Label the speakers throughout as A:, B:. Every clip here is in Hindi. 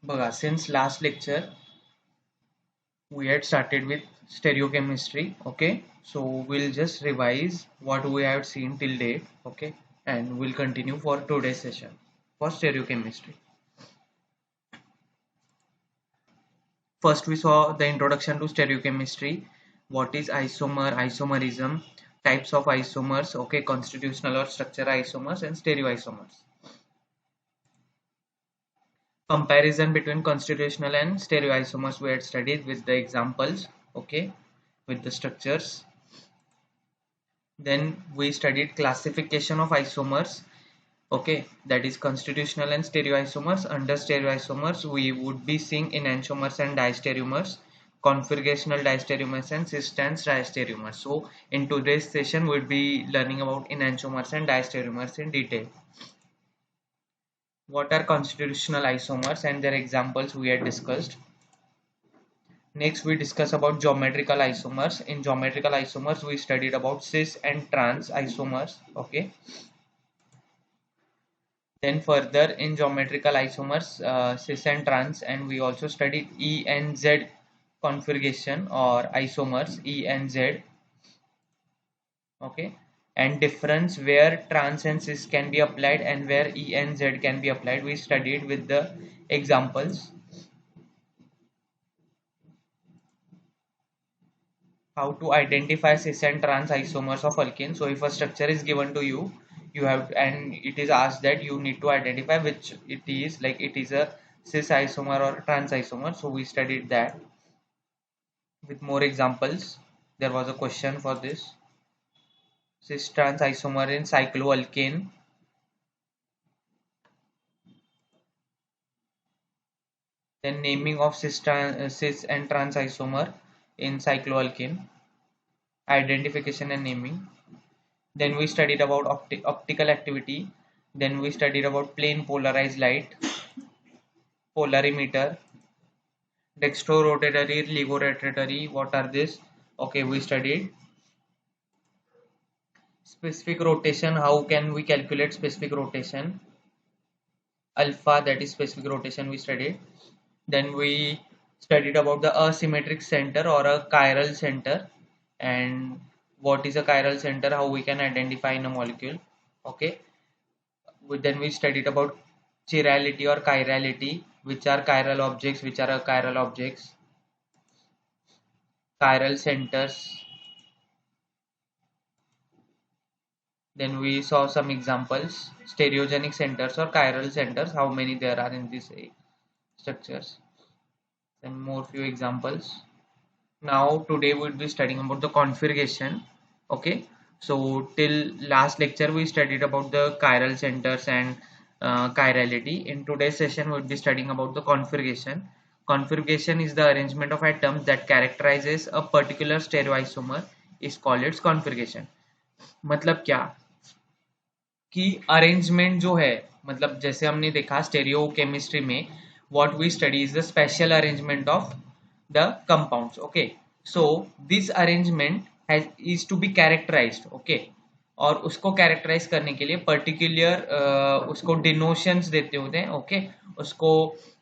A: बघा, since last lecture we had started with stereochemistry. Okay, so we'll just revise what we have seen till date. Okay, and we'll continue for today's session for stereochemistry. First we saw the introduction to stereochemistry. What is isomer, isomerism, types of isomers, okay, constitutional or structural isomers, and stereoisomers. Comparison between constitutional and stereoisomers we had studied with the examples, okay, with the structures. Then we studied classification of isomers, okay, that is constitutional and stereoisomers. Under stereoisomers we would be seeing enantiomers and diastereomers, configurational diastereomers, and cis trans diastereomers. So in today's session we'll be learning about enantiomers and diastereomers in detail. What are constitutional isomers and their examples we had discussed. Next we discuss about geometrical isomers. In geometrical isomers we studied about cis and trans isomers, okay. Then further in geometrical isomers, cis and trans, and we also studied E and Z configuration or isomers E and Z, okay, and difference where trans and cis can be applied and where E and Z can be applied. We studied with the examples. How to identify cis and trans isomers of alkene. So if a structure is given to you, you have, and it is asked that you need to identify which it is, like it is a cis isomer or trans isomer. So we studied that with more examples. There was a question for this: cis trans isomer in cycloalkane. Then naming of cis and trans isomer in cycloalkane, identification and naming. Then we studied about optical activity. Then we studied about plane polarized light, polarimeter, dextrorotatory, levorotatory. What are this? Okay, we studied specific rotation. How can we calculate specific rotation? Alpha, that is specific rotation, we studied. Then we studied about the asymmetric center or a chiral center, and what is a chiral center, how we can identify in a molecule. Okay, then we studied about chirality or chirality, which are chiral objects, which are chiral objects, chiral centers. Then we saw some examples: stereogenic centers or chiral centers, how many there are in these structures, and more few examples. Now today we'll be studying about the configuration. Okay, so till last lecture we studied about the chiral centers and chirality. In today's session we'll be studying about the configuration. Configuration is the arrangement of atoms that characterizes a particular stereoisomer, is called its configuration. मतलब क्या कि अरेंजमेंट जो है, मतलब जैसे हमने देखा स्टेरियो केमिस्ट्री में, what we study is the special arrangement of the compounds. Okay, so this arrangement has is to be characterized. Okay, और उसको कैरेक्टराइज करने के लिए पर्टिकुलर उसको डिनोशंस देते होते हैं. ओके, उसको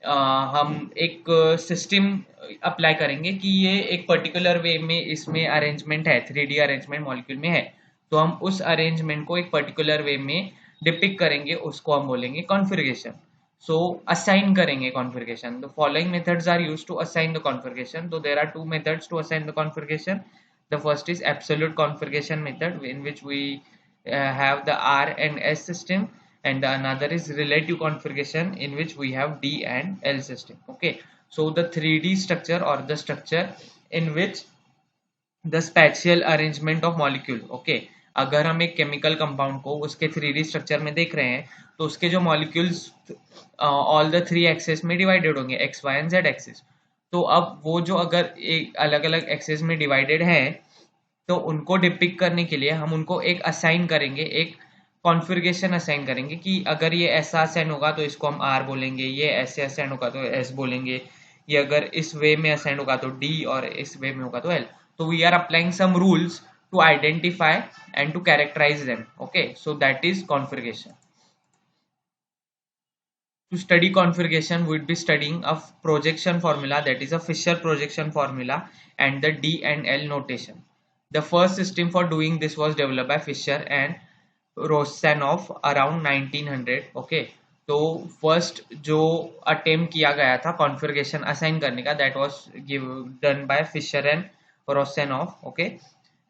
A: हम एक सिस्टम अप्लाई करेंगे कि ये एक पर्टिकुलर वे में इसमें अरेंजमेंट है, 3D अरेंजमेंट मॉलिक्यूल में है, तो हम उस अरेंजमेंट को एक पर्टिकुलर वे में डिपिक्ट करेंगे, उसको हम बोलेंगे कॉन्फ़िगरेशन. सो असाइन करेंगे configuration. The following methods are used to assign the configuration. तो there are two methods to assign the configuration. The first is absolute configuration method, in which we have the R and S system, and the another is relative configuration, in which we have D and L system. Okay, so the 3D structure or the structure in which the spatial arrangement of molecule. Okay, अगर हम एक केमिकल कंपाउंड को उसके 3D स्ट्रक्चर में देख रहे हैं तो उसके जो मॉलिक्यूल्स ऑल द 3 एक्सेस में डिवाइडेड होंगे, X Y and Z axes. तो अब वो जो अगर एक अलग अलग एक्सेस में डिवाइडेड हैं तो उनको डिपिक्ट करने के लिए हम उनको एक असाइन करेंगे, एक कॉन्फ़िगरेशन असाइन करेंगे कि अगर ये ऐसा असाइन होगा तो इसको हम आर बोलेंगे, ये ऐसे असाइन होगा तो एस बोलेंगे, ये अगर इस वे में असाइन होगा तो डी, और इस वे में होगा तो L. So we are applying some rules to identify and to characterize them. Okay, so that is configuration. To study configuration, we'd be studying a projection formula, that is a Fisher projection formula, and the D and L notation. The first system for doing this was developed by Fisher and Rosanov around 1900. Okay, तो फर्स्ट जो अटेम्प्ट किया गया था कॉन्फ़िगरेशन असाइन करने का, that was done by Fisher and Rosanoff. Okay,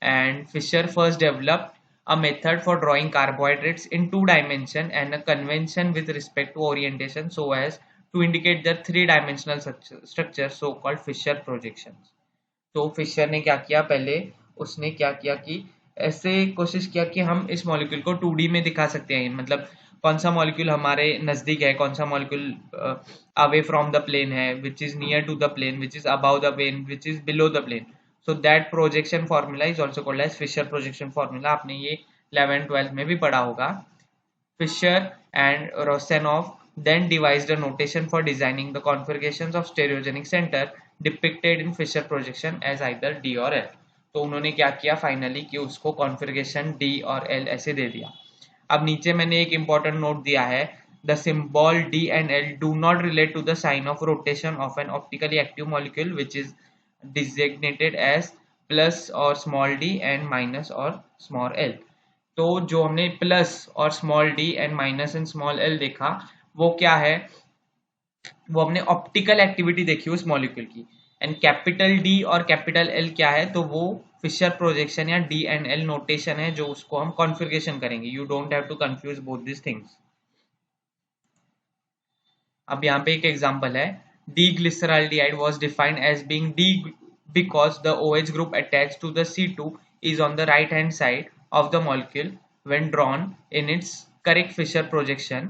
A: and Fisher first developed a method for drawing carbohydrates in two dimension and a convention with respect to orientation so as to indicate their three-dimensional structure, so called Fisher projections. तो फिशर ने क्या किया, पहले उसने क्या किया कि ऐसे कोशिश किया कि हम इस मॉलिक्यूल को 2D में दिखा सकते हैं, मतलब कौन सा मॉलिक्यूल हमारे नजदीक है, कौन सा molecule away from the plane है, which is near to the plane, which is above the plane, which is below the plane. So that projection formula is also called as Fisher projection formula. आपने ये 11th-12th में भी पढ़ा होगा. Fisher and Rosanov then devised a notation for designing the configurations of stereogenic center depicted in Fisher projection as either D or L. तो उन्होंने क्या किया फाइनली कि उसको कॉन्फ़िगरेशन D और L ऐसे दे दिया. अब नीचे मैंने एक important नोट दिया है, the symbol D and L do not relate to the sign of rotation of an optically active molecule which is designated as plus or small d and minus or small l. तो जो हमने प्लस और small d and minus and small l देखा, वो क्या है, वो हमने ऑप्टिकल एक्टिविटी देखी उस मॉलिक्यूल की. एंड कैपिटल D और कैपिटल L क्या है, तो वो फिशर प्रोजेक्शन या D एंड L नोटेशन है जो उसको हम कॉन्फ़िगरेशन करेंगे. You don't have to confuse both this things. अब यहाँ पे एक एग्जांपल है, D-glyceraldehyde was defined as being D because the OH group attached to the C2 is on the right hand side of the molecule when drawn in its correct Fisher projection.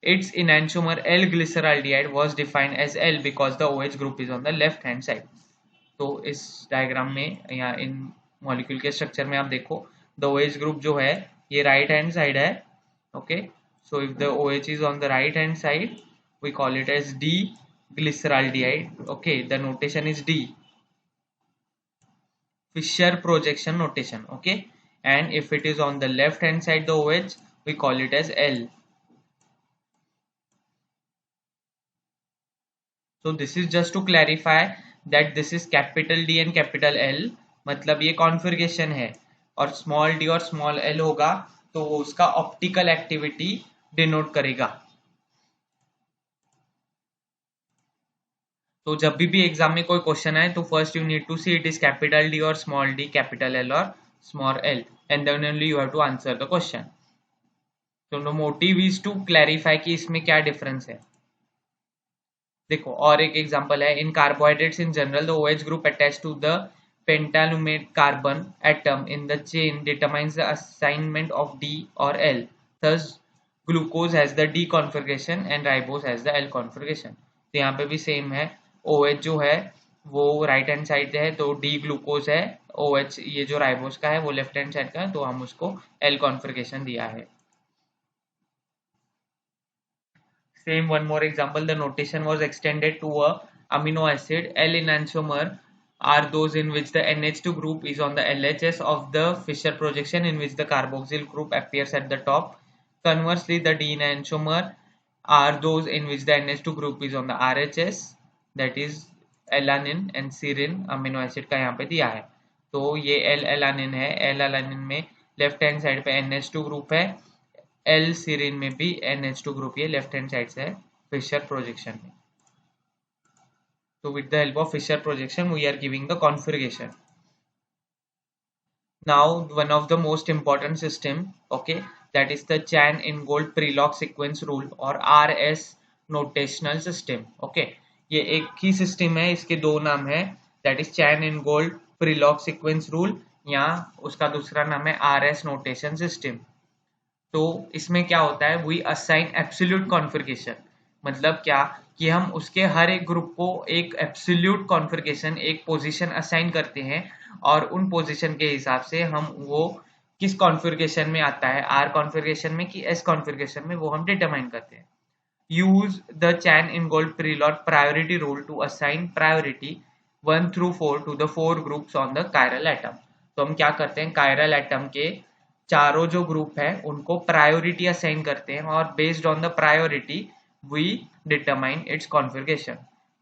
A: Its enantiomer L-glyceraldehyde was defined as L because the OH group is on the left hand side. तो इस डायग्राम में या इन मॉलिक्यूल के स्ट्रक्चर में आप देखो, the OH group जो है ये राइट हैंड साइड है. Okay, so if the OH is on the right hand side we call it as D-glyceraldehyde. Okay, the notation is D, Fisher projection notation. Okay, and if it is on the left hand side the OH, we call it as L. So this is just to clarify that this is capital D and capital L, मतलब ये कॉन्फ़िगरेशन है, और स्मॉल d और स्मॉल l होगा तो वो उसका ऑप्टिकल एक्टिविटी डिनोट करेगा. तो जब भी एग्जाम में कोई क्वेश्चन आए तो first you need to see it is capital D और स्मॉल d, कैपिटल L और small l, and then only you have to answer the question. तो the motive is to clarify कि इसमें क्या डिफरेंस है. देखो और एक एग्जांपल है, in carbohydrates in general the OH group attached to the penultimate carbon atom in the chain determines the assignment of D और L. Thus glucose has the D configuration and ribose has the L configuration. तो यहाँ पे भी सेम है, OH जो है वो राइट हैंड साइड है तो D ग्लूकोज है, OH ये जो राइबोज का है वो लेफ्ट हैंड साइड का है, तो हम उसको L कॉन्फ़िगरेशन दिया है. Same one more example, the notation was extended to a amino acid. L enantiomer are those in which the NH2 group is on the LHS of the Fisher projection in which the carboxyl group appears at the top. Conversely, the D enantiomer are those in which the NH2 group is on the RHS, that is alanine and serine amino acid का यहाँ पे दिया है. तो ये L alanine है, L alanine में लेफ्ट हैंड साइड पे NH2 ग्रुप है, L serine में भी NH2 ग्रुप ये लेफ्ट हैंड साइड से है फिशर प्रोजेक्शन में. So with the help of Fisher projection we are giving the configuration. Now one of the most important system, okay, that is the Chan-Ingold Prelog sequence rule or RS notational system. Okay, ये एक ही सिस्टम है, इसके दो नाम है, that is Chan-Ingold Prelog sequence rule या उसका दूसरा नाम है RS notation system. तो इसमें क्या होता है, वी असाइन एब्सोल्यूट कॉन्फ़िगरेशन, मतलब क्या कि हम उसके हर एक ग्रुप को एक एब्सोल्यूट कॉन्फ़िगरेशन, एक पोजीशन असाइन करते हैं और उन पोजीशन के हिसाब से हम वो किस कॉन्फ़िगरेशन में आता है, आर कॉन्फ़िगरेशन में कि एस कॉन्फ़िगरेशन में, वो हम डिटरमाइन करते हैं. Use the Chan-Ingold Prelog priority rule to assign priority 1 through 4 to the 4 groups on the chiral atom. तो हम क्या करते हैं, कायरल एटम के चारों जो ग्रुप है उनको प्रायोरिटी असाइन करते हैं और based on the priority we determine its configuration.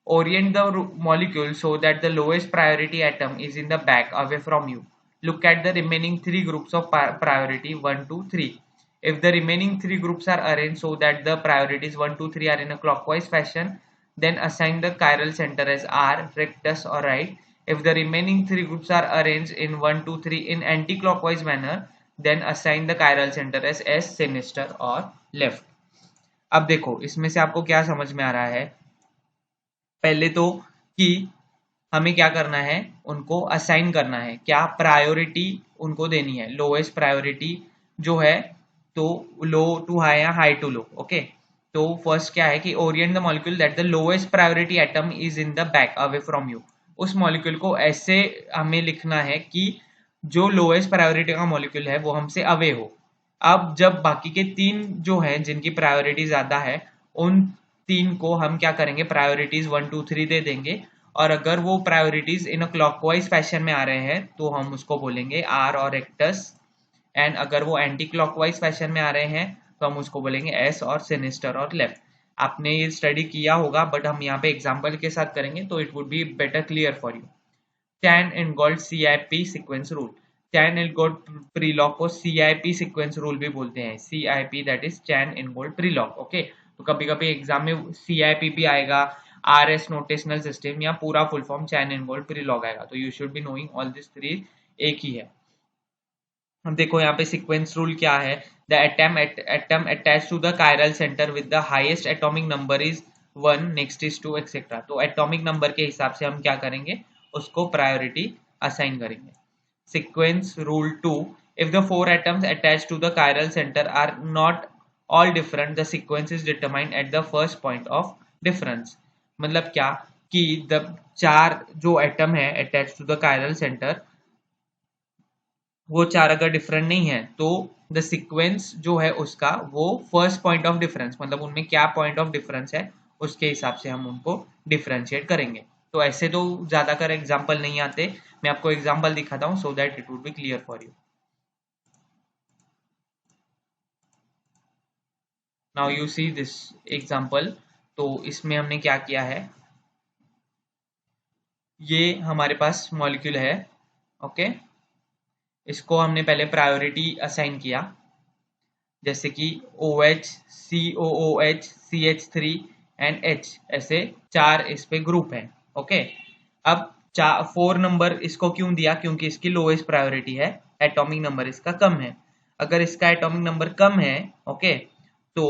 A: Orient the molecule so that the lowest priority atom is in the back away from you. Look at the remaining three groups of priority 1, 2, 3. If the remaining three groups are arranged so that the priorities 1, 2, 3 are in a clockwise fashion, then assign the chiral center as R, rectus or right. If the remaining three groups are arranged in 1, 2, 3 in anti-clockwise manner, then assign the chiral center as S, sinister or left. अब देखो इसमें से आपको क्या समझ में आ रहा है, पहले तो कि हमें क्या करना है, उनको असाइन करना है, क्या प्रायोरिटी उनको देनी है, लोएस्ट प्रायोरिटी जो है तो लो टू हाई या हाई टू लो. ओके, तो फर्स्ट क्या है कि Orient the molecule that the lowest priority atom is in the back away from you. उस मॉलिक्यूल को ऐसे हमें लिखना है कि जो लोएस्ट प्रायोरिटी का मॉलिक्यूल है वो हमसे अवे हो. अब जब बाकी के तीन जो हैं जिनकी प्रायोरिटी ज्यादा है, उन तीन को हम क्या करेंगे, प्रायोरिटीज 1, 2, 3 दे देंगे. और अगर वो priorities in a clockwise fashion में आ रहे हैं तो हम उसको बोलेंगे आर और रेक्टस. एंड अगर वो एंटी क्लॉकवाइज फैशन में आ रहे हैं तो हम उसको बोलेंगे एस और सिनिस्टर और लेफ्ट. आपने ये स्टडी किया होगा बट हम यहाँ पे एग्जाम्पल के साथ करेंगे तो it would be better clear for you. Cahn and Ingold CIP sequence rule. Cahn and Ingold Prelog को CIP सीक्वेंस रूल भी बोलते हैं. CIP that is Cahn and Ingold Prelog. Okay, तो कभी कभी एग्जाम में CIP भी आएगा, RS नोटेशनल सिस्टम या पूरा full form Cahn and Ingold Prelog आएगा. तो you should be knowing all this three, एक ही है. देखो यहाँ पे सीक्वेंस रूल क्या है, the atom attach to the chiral center with the highest atomic number is 1, next is 2 etcetera. तो एटॉमिक नंबर के हिसाब से हम क्या करेंगे, उसको प्रायोरिटी असाइन करेंगे. Sequence rule 2, if the 4 atoms attach to the chiral center are not all different, the sequence is determined at the first point of difference. मतलब क्या कि द 4 जो एटम है attach to the chiral centre, वो 4 अगर डिफरेंट नहीं है तो द सीक्वेंस जो है उसका वो फर्स्ट पॉइंट ऑफ डिफरेंस, मतलब उनमें क्या पॉइंट ऑफ डिफरेंस है उसके हिसाब से हम उनको डिफरेंशिएट करेंगे. तो ऐसे तो ज्यादा कर एग्जाम्पल नहीं आते, मैं आपको एग्जाम्पल दिखाता हूँ so that it would B clear for you. Now you see this example. तो इसमें हमने क्या किया है, ये हमारे पास मॉलिक्यूल है. ओके, इसको हमने पहले प्रायोरिटी असाइन किया, जैसे कि OH, COOH, CH3 and H, ऐसे 4 इस पे ग्रुप हैं. ओके, अब 4 नंबर इसको क्यों दिया, क्योंकि इसकी लोएस्ट प्रायोरिटी है, एटॉमिक नंबर इसका कम है. अगर इसका एटॉमिक नंबर कम है, ओके, तो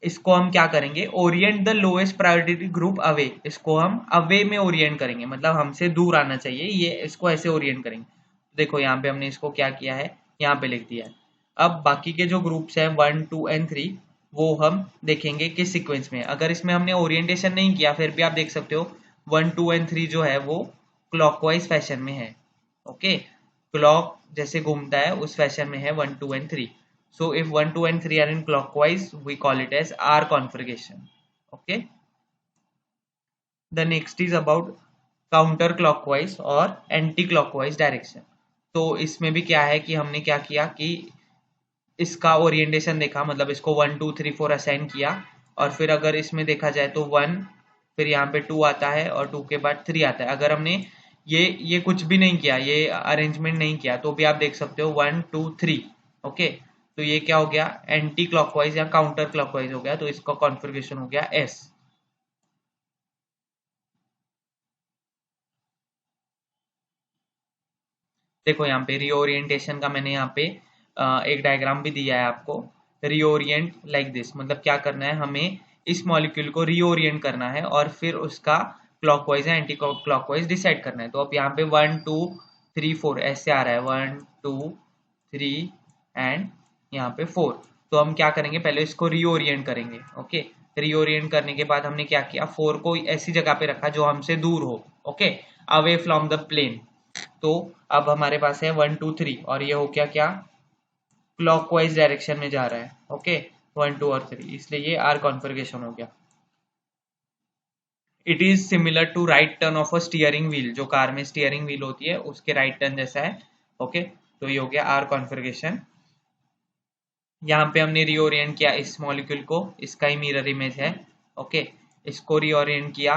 A: इसको हम क्या करेंगे, Orient the lowest priority group away. इसको हम अवे में ओरिएंट करेंगे, मतलब हमसे दूर आना चाहिए, ये इसको ऐसे ओरिएंट करेंगे. देखो यहाँ पे हमने इसको क्या किया है, यहाँ पे लिख दिया है. अब बाकी के जो ग्रुप्स हैं 1, 2 एंड 3, वो हम देखेंगे किस सीक्वेंस में. अगर इसमें हमने ओरिएंटेशन नहीं किया फिर भी आप देख सकते हो 1, 2 एंड 3 जो है वो क्लॉकवाइज फैशन में है. ओके, क्लॉक जैसे घूमता है उस फैशन में है 1, 2 and 3. So if 1, 2 and 3 are in clockwise, we call it as R configuration. Okay. The next is about counterclockwise और anti-clockwise direction. तो इसमें भी क्या है कि हमने क्या किया कि इसका ओरिएंटेशन देखा, मतलब इसको 1, 2, 3, 4 असाइन किया, और फिर अगर इसमें देखा जाए तो 1, फिर यहाँ पे 2 आता है और 2 के बाद 3 आता है. अगर हमने ये कुछ भी नहीं किया, ये अरेंजमेंट नहीं किया, तो भी आप देख सकते हो 1, 2, 3. ओके, तो ये क्या हो गया, एंटी क्लॉकवाइज या काउंटर क्लॉकवाइज हो गया, तो इसका कॉन्फ़िगरेशन हो गया S. देखो यहाँ पे रीओरिएंटेशन का मैंने यहाँ पे एक डायग्राम भी दिया है आपको. रीओरिएंट लाइक दिस, मतलब क्या करना है, हमें इस मॉलिक्यूल को रीओरिएंट करना है और फिर उसका क्लॉकवाइज या एंटी क्लॉकवाइज डिसाइड करना है. तो अब यहाँ पे 1, 2, 3, 4 ऐसे आ रहा है, 1, 2, 3 एंड यहाँ पे 4. तो हम क्या करेंगे, पहले इसको रीओरिएंट करेंगे. ओके, रीओरिएंट करने के बाद हमने क्या किया, 4 को ऐसी जगह पे रखा जो हमसे दूर हो. Okay, away from the plane. तो अब हमारे पास है 1, 2, 3 और ये हो गया क्या, क्लॉकवाइज डायरेक्शन में जा रहा है. ओके, 1, 2 और 3, इसलिए ये R कॉन्फ़िगरेशन हो गया. It is similar to right turn of a steering wheel, जो कार में स्टीयरिंग व्हील होती है उसके राइट टर्न जैसा है. ओके, तो ये हो गया R कॉन्फ़िगरेशन. यहाँ पे हमने रीओरिएंट किया इस मॉलिक्यूल को, इसका ही मिरर इमेज है, ओके। इसको रीओरिएंट किया,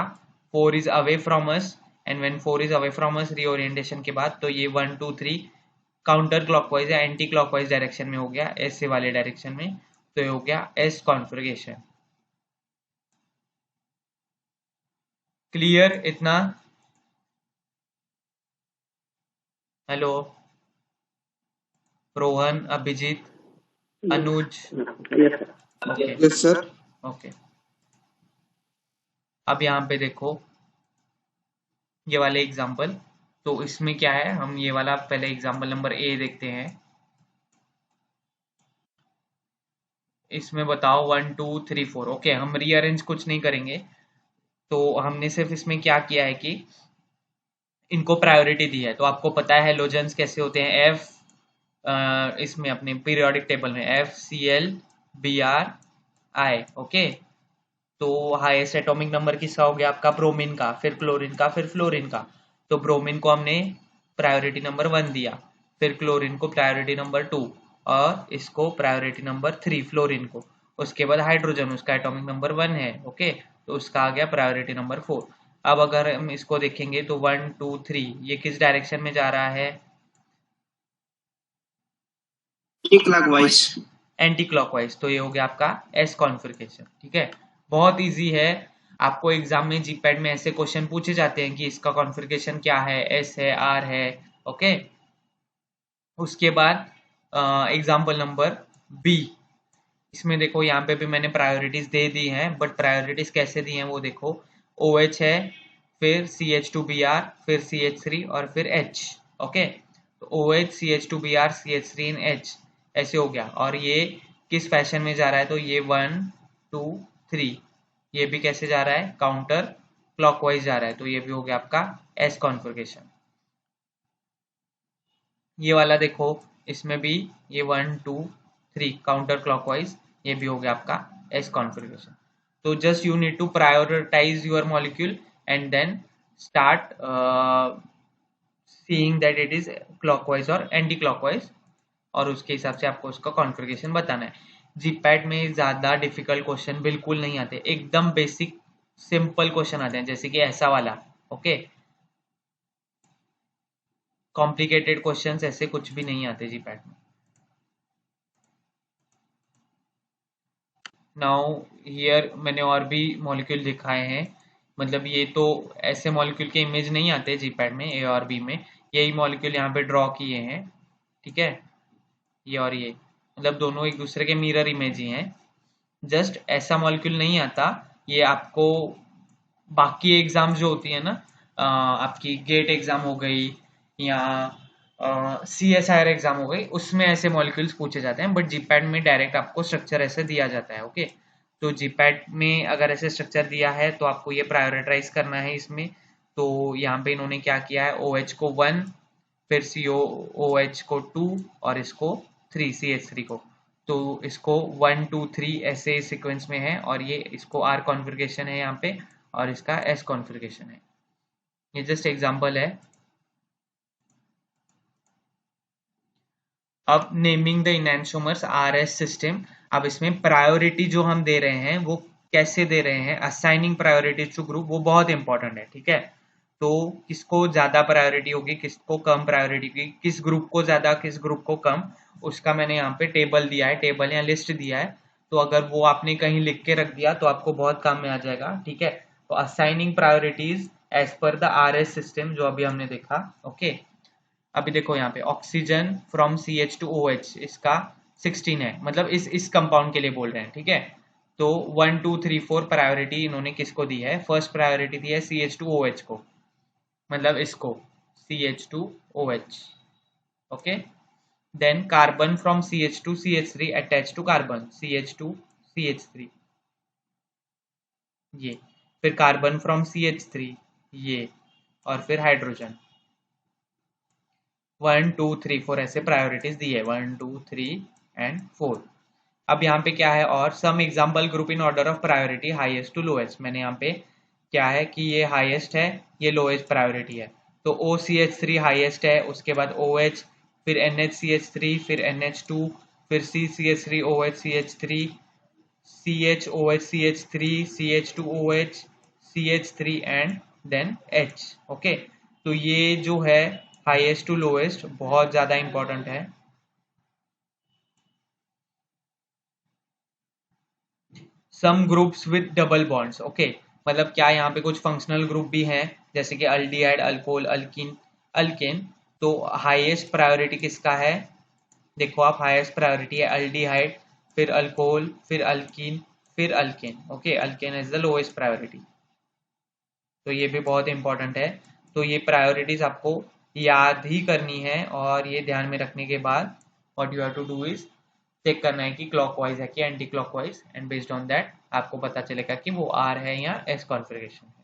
A: 4 is away from us, and when 4 is away from us reorientation के बाद, तो ये 1 2 3 काउंटर क्लॉकवाइज या एंटी क्लॉकवाइज डायरेक्शन में हो गया, ऐसे वाले डायरेक्शन में, तो ये हो गया एस कॉन्फ़िगरेशन। क्लियर इतना? हेलो रोहन, अभिजीत, अनुज, ओके
B: यस सर।
A: ओके। अब यहाँ पे देखो ये वाले एग्जाम्पल, तो इसमें क्या है, हम ये वाला पहले एग्जाम्पल नंबर ए देखते हैं। इसमें बताओ 1 2 3 4, ओके। हम रीअरेंज कुछ नहीं करेंगे, तो हमने सिर्फ इसमें क्या किया है कि इनको प्रायोरिटी दी है। तो आपको पता है हेलोजन्स कैसे होते हैं, एफ इसमें अपने पीरियोडिक टेबल में FCl Br I, ओके। तो हाईएस्ट एटॉमिक नंबर किसका हो गया आपका, ब्रोमीन का, फिर क्लोरीन का, फिर फ्लोरीन का। तो ब्रोमीन को हमने प्रायोरिटी नंबर 1 दिया, फिर क्लोरीन को प्रायोरिटी नंबर 2, और इसको प्रायोरिटी नंबर 3 फ्लोरीन को। उसके बाद हाइड्रोजन, उसका एटॉमिक नंबर 1 है, ओके, तो उसका आ गया प्रायोरिटी नंबर 4। अब अगर हम इसको देखेंगे तो 1 2 3 ये किस डायरेक्शन में जा रहा है,
B: क्लॉकवाइज,
A: एंटी क्लॉकवाइज। तो ये हो गया आपका एस कॉन्फिगरेशन, ठीक है। बहुत इजी है। आपको एग्जाम में जीपैड में ऐसे क्वेश्चन पूछे जाते हैं कि इसका कॉन्फिगरेशन क्या है, एस है, आर है, ओके। उसके बाद एग्जाम्पल नंबर बी, इसमें देखो यहाँ पे भी मैंने प्रायोरिटीज दे दी हैं, बट प्रायोरिटीज कैसे दी हैं वो देखो। OH है, फिर CH2Br, फिर CH3 और फिर H, ओके। तो OH CH2Br CH3 इन H, ऐसे हो गया। और ये किस फैशन में जा रहा है, तो ये 1 2 3, ये भी कैसे जा रहा है, काउंटर क्लॉकवाइज जा रहा है, तो ये भी हो गया आपका S कॉन्फिगरेशन। ये वाला देखो, इसमें भी ये 1 2 3 काउंटर क्लॉकवाइज, ये भी हो गया आपका एस कॉन्फिगरेशन। तो just you need to prioritize your molecule and then start seeing that it is clockwise और एंटी क्लॉकवाइज, और उसके हिसाब से आपको उसका कॉन्फ़िगरेशन बताना है। जीपैट में ज़्यादा डिफिकल्ट क्वेश्चन बिल्कुल नहीं आते, एकदम बेसिक सिंपल क्वेश्चन आते हैं, जैसे कि ऐसा वाला, ओके। कॉम्प्लिकेटेड क्वेश्चंस ऐसे कुछ भी नहीं आते जीपैट में। नाउ हियर मैंने और भी मॉलिक्यूल दिखाए हैं, मतलब ये तो ऐसे मॉलिक्यूल के इमेज नहीं आते जीपैड में, ए और बी में, यही मॉलिक्यूल यहाँ पे ड्रॉ किए हैं, ठीक है। ये और ये मतलब दोनों एक दूसरे के मिरर इमेज ही हैं। जस्ट ऐसा मॉलिक्यूल नहीं आता, ये आपको बाकी एग्जाम जो होती है ना, आपकी गेट एग्जाम हो गई या CSIR एग्जाम हो गई, उसमें ऐसे मॉलिक्यूल्स पूछे जाते हैं, बट जीपैड में डायरेक्ट आपको स्ट्रक्चर ऐसे दिया जाता है, ओके। तो जीपैड में अगर ऐसे स्ट्रक्चर दिया है तो आपको ये प्रायोरिटाइज करना है इसमें। तो यहाँ पे इन्होंने क्या किया है, OH को 1, फिर COOH को 2, और इसको 3 CH3 को, तो इसको 1 2 3 ऐसे सीक्वेंस में है, और ये इसको R कॉन्फ़िगरेशन है यहाँ पे, और इसका S कॉन्फ़िगरेशन है। ये जस्ट एग्जांपल है। अब नेमिंग द इनैंशोमर्स RS सिस्टम, अब इसमें प्रायोरिटी जो हम दे रहे हैं वो कैसे दे रहे हैं, असाइनिंग प्रायोरिटी टू ग्रुप, वो बहुत इंपॉर्टेंट है, ठीक है। तो किसको ज्यादा प्रायोरिटी होगी, किसको कम प्रायोरिटी होगी, किस ग्रुप को ज्यादा किस ग्रुप को कम, उसका मैंने यहाँ पे टेबल दिया है, टेबल या लिस्ट दिया है। तो अगर वो आपने कहीं लिख के रख दिया तो आपको बहुत काम में आ जाएगा, ठीक है। तो assigning priorities as per the RS system जो अभी हमने देखा, ओके। अभी देखो यहाँ पे oxygen from CH to OH, इसका 16 है, मतलब इस कंपाउंड के लिए बोल रहे हैं, ठीक है। तो 1 2 3 4 प्रायोरिटी इन्होंने किसको दी है, फर्स्ट प्रायोरिटी दी है CH2OH को, मतलब इसको CH2OH, okay. Then carbon from CH2 CH3 attach to carbon CH2 CH3, ये, फिर कार्बन फ्रॉम CH3, ये, और फिर हाइड्रोजन। 1 2 3 4 ऐसे प्रायोरिटीज दी है, 1 2 3 एंड 4। अब यहाँ पे क्या है, और some example group in order of priority highest to lowest, मैंने यहाँ पे क्या है कि ये हाईएस्ट है, ये लोएस्ट प्रायोरिटी है। तो OCH3 हाईएस्ट है, उसके बाद OH, फिर NHCH3, फिर NH2, फिर CCH3OH CH3 CHOH CH3 CH2OH CH3 and then H। Okay, तो ये जो है हाईएस्ट टू लोएस्ट बहुत ज्यादा इंपॉर्टेंट है। Some groups with double bonds. Okay, मतलब क्या यहाँ पे कुछ फंक्शनल ग्रुप भी हैं, जैसे कि अल्डिहाइड, अल्कोहल, अल्किन, अल्केन। तो हाईएस्ट प्रायोरिटी किसका है? देखो आप, हाईएस्ट प्रायोरिटी है अल्डिहाइड, फिर अल्कोहल, फिर अल्कीन, फिर alkane. Okay, alkane is the lowest priority. तो ये भी बहुत इंपॉर्टेंट है। तो ये प्रायोरिटीज आपको याद ही करनी है, और ये ध्यान में रखने के बाद what you have to do is check करना है कि क्लॉकवाइज है कि anti clockwise, and based on that आपको पता चलेगा कि वो आर है या एस कॉन्फ़िगरेशन है।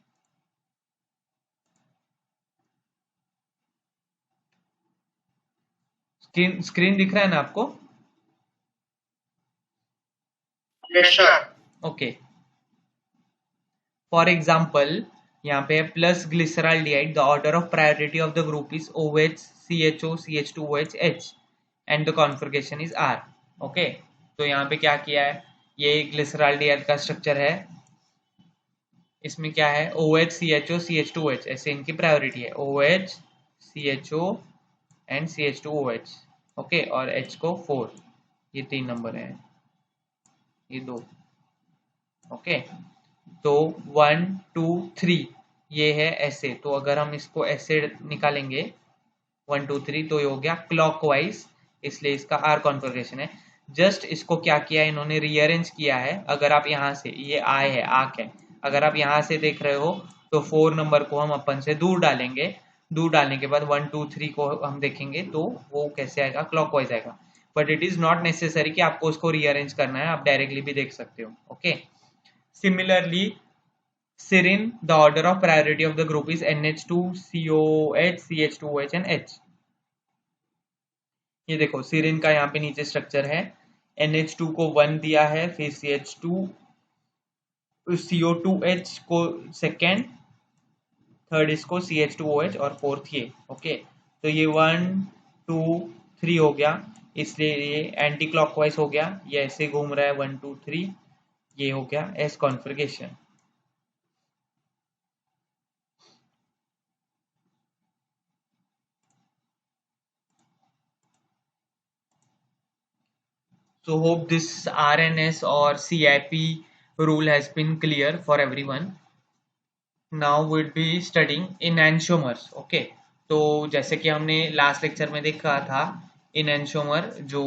A: स्क्रीन दिख रहा है ना आपको?
B: Yes, sir.
A: Okay, for example यहाँ पे plus glyceraldehyde, the order of priority of the group is OH CHO CH2OH H and the configuration is R। Okay, तो यहाँ पे क्या किया है, ये ग्लिसराल्डिहाइड का स्ट्रक्चर है, इसमें क्या है OH CHO CH2OH, ऐसे इनकी प्रायोरिटी है OH CHO and CH2OH। Okay, और H को 4, ये 3 नंबर है, ये 2। ओके, तो 1 2 3 ये है ऐसे। तो अगर हम इसको ऐसे निकालेंगे 1 2 3, तो ये हो गया क्लॉकवाइज, इसलिए इसका आर कॉन्फ़िगरेशन है। जस्ट इसको क्या किया है, इन्होंने रीअरेंज किया है। अगर आप यहाँ से, ये आई है, आर्क है, अगर आप यहाँ से देख रहे हो तो 4 नंबर को हम अपन से दूर डालेंगे, दूर डालने के बाद 1 2 3 को हम देखेंगे तो वो कैसे आएगा, क्लॉकवाइज आएगा। But it is not necessary कि आपको उसको रीअरेंज करना है, आप डायरेक्टली भी देख सकते हो। Okay, similarly serine, the order of priority of the group is NH2 COH CH2OH and H। ये देखो सीरिन का यहाँ पे नीचे स्ट्रक्चर है, NH2 को 1 दिया है, फिर CH2 CO2H को सेकेंड, थर्ड इसको CH2OH और फोर्थ ये। ओके, तो ये 1 2 3 हो गया, इसलिए ये एंटी क्लॉकवाइज हो गया, ये ऐसे घूम रहा है 1 2 3, ये हो गया S configuration. So hope this RNS or CIP rule has been clear for everyone. Now we'll be studying enantiomers. Okay, तो जैसे कि हमने लास्ट लेक्चर में देखा था, enantiomer जो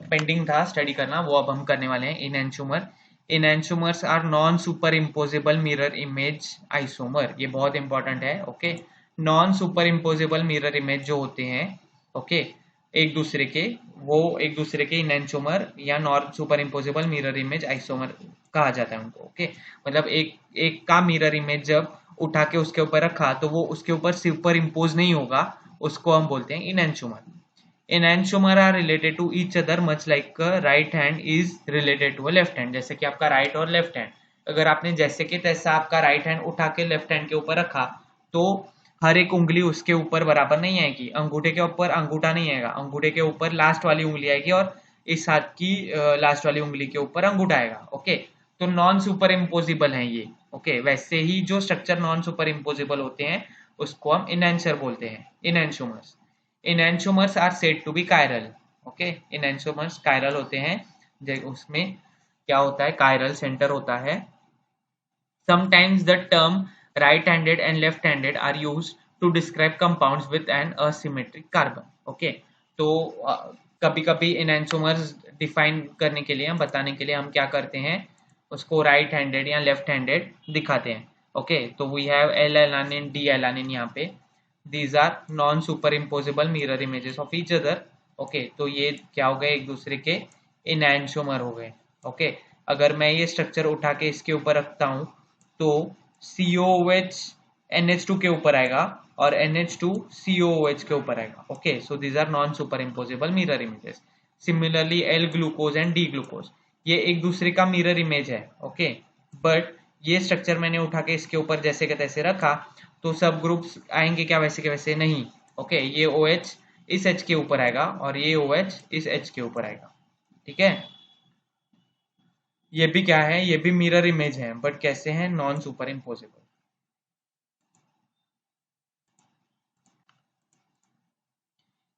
A: पेंडिंग था स्टडी करना, वो अब हम करने वाले हैं। enantiomer, enantiomers are non superimposable mirror image isomer. ये बहुत इंपॉर्टेंट है। Okay, non superimposable mirror image जो होते हैं, ओके, एक दूसरे के, वो एक दूसरे के enantiomer या non superimposable mirror image isomer कहा जाता है उनको। ओके, मतलब एक एक का मिरर इमेज जब उठा के उसके ऊपर रखा तो वो उसके ऊपर सुपर इम्पोज नहीं होगा, उसको हम बोलते हैं enantiomer। enantiomer are related to each other much like right hand is related to a left hand. जैसे कि आपका राइट और लेफ्ट हैंड, अगर आपने जैसे कि तैसा आपका राइट हैंड उठा के लेफ्ट हैंड के ऊपर रखा तो हर एक उंगली उसके ऊपर बराबर नहीं आएगी। अंगूठे के ऊपर अंगूठा नहीं आएगा, अंगूठे के ऊपर लास्ट वाली उंगली आएगी, और इस हाथ की लास्ट वाली उंगली के ऊपर अंगूठा आएगा। ओके, तो नॉन सुपर इम्पोजिबल है ये। ओके, वैसे ही जो स्ट्रक्चर नॉन सुपर इम्पोजिबल होते हैं उसको हम इनैंसर बोलते हैं, enantiomers. Enantiomers are said to be chiral. Okay, enantiomers chiral होते हैं, उसमें क्या होता है, कायरल सेंटर होता है। Sometimes the term right-handed and left-handed are used to describe compounds with an asymmetric carbon. Okay, तो कभी कभी enantiomers डिफाइन करने के लिए, हम बताने के लिए हम क्या करते हैं, उसको राइट हैंडेड या लेफ्ट हैंडेड दिखाते हैं। ओके, तो we have L alanine, D alanine यहाँ पे, these are non superimposable mirror images of each other. Okay, तो ये क्या हो गए, एक दूसरे के enantiomer हो गए। ओके, अगर मैं ये स्ट्रक्चर उठा के इसके ऊपर रखता हूँ तो COOH NH2 के ऊपर आएगा और NH2 COOH के ऊपर आएगा। Okay, so these are non superimposable mirror images. Similarly L glucose and D glucose, ये एक दूसरे का मिरर इमेज है। ओके, बट ये स्ट्रक्चर मैंने उठा के इसके ऊपर जैसे के तैसे रखा तो सब ग्रुप्स आएंगे क्या, वैसे के वैसे नहीं। ओके, ये OH इस H के ऊपर आएगा और ये OH इस H के ऊपर आएगा। ठीक है। ये भी क्या है, ये भी मिरर इमेज है, बट कैसे हैं, non superimposable.